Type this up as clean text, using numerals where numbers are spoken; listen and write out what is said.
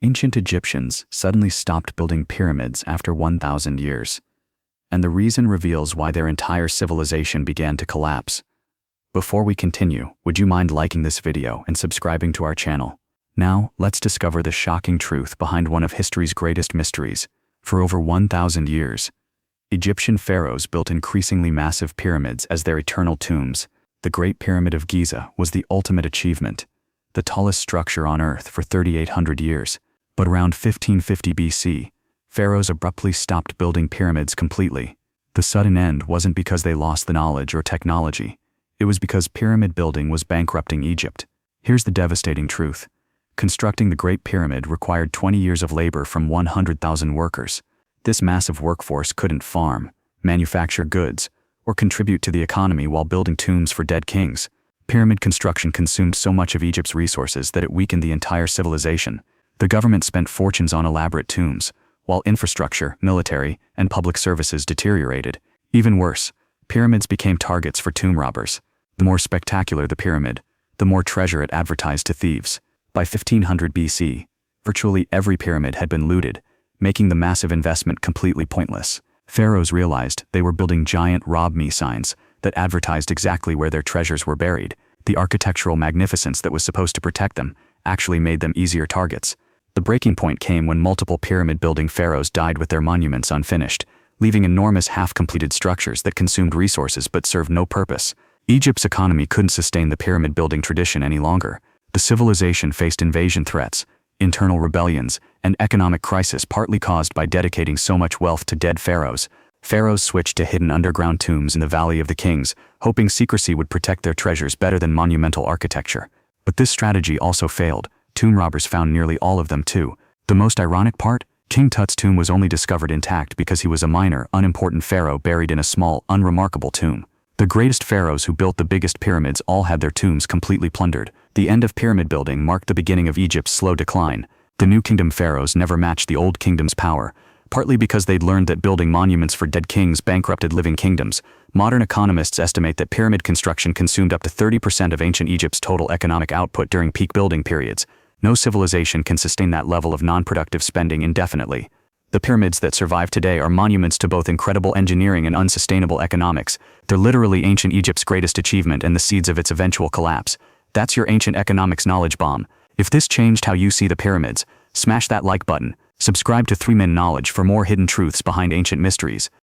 Ancient Egyptians suddenly stopped building pyramids after 1,000 years. And the reason reveals why their entire civilization began to collapse. Before we continue, would you mind liking this video and subscribing to our channel? Now, let's discover the shocking truth behind one of history's greatest mysteries. For over 1,000 years, Egyptian pharaohs built increasingly massive pyramids as their eternal tombs. The Great Pyramid of Giza was the ultimate achievement, the tallest structure on Earth for 3,800 years. But around 1550 BC, pharaohs abruptly stopped building pyramids completely. The sudden end wasn't because they lost the knowledge or technology. It was because pyramid building was bankrupting Egypt. Here's the devastating truth. Constructing the Great Pyramid required 20 years of labor from 100,000 workers. This massive workforce couldn't farm, manufacture goods, or contribute to the economy while building tombs for dead kings. Pyramid construction consumed so much of Egypt's resources that it weakened the entire civilization. The government spent fortunes on elaborate tombs, while infrastructure, military, and public services deteriorated. Even worse, pyramids became targets for tomb robbers. The more spectacular the pyramid, the more treasure it advertised to thieves. By 1500 BC, virtually every pyramid had been looted, making the massive investment completely pointless. Pharaohs realized they were building giant "rob me" signs that advertised exactly where their treasures were buried. The architectural magnificence that was supposed to protect them actually made them easier targets. The breaking point came when multiple pyramid-building pharaohs died with their monuments unfinished, leaving enormous half-completed structures that consumed resources but served no purpose. Egypt's economy couldn't sustain the pyramid-building tradition any longer. The civilization faced invasion threats, internal rebellions, and economic crisis partly caused by dedicating so much wealth to dead pharaohs. Pharaohs switched to hidden underground tombs in the Valley of the Kings, hoping secrecy would protect their treasures better than monumental architecture. But this strategy also failed. Tomb robbers found nearly all of them too. The most ironic part? King Tut's tomb was only discovered intact because he was a minor, unimportant pharaoh buried in a small, unremarkable tomb. The greatest pharaohs who built the biggest pyramids all had their tombs completely plundered. The end of pyramid building marked the beginning of Egypt's slow decline. The New Kingdom pharaohs never matched the Old Kingdom's power, partly because they'd learned that building monuments for dead kings bankrupted living kingdoms. Modern economists estimate that pyramid construction consumed up to 30% of ancient Egypt's total economic output during peak building periods. No civilization can sustain that level of non-productive spending indefinitely. The pyramids that survive today are monuments to both incredible engineering and unsustainable economics. They're literally ancient Egypt's greatest achievement and the seeds of its eventual collapse. That's your ancient economics knowledge bomb. If this changed how you see the pyramids, smash that like button. Subscribe to 3 Min Knowledge for more hidden truths behind ancient mysteries.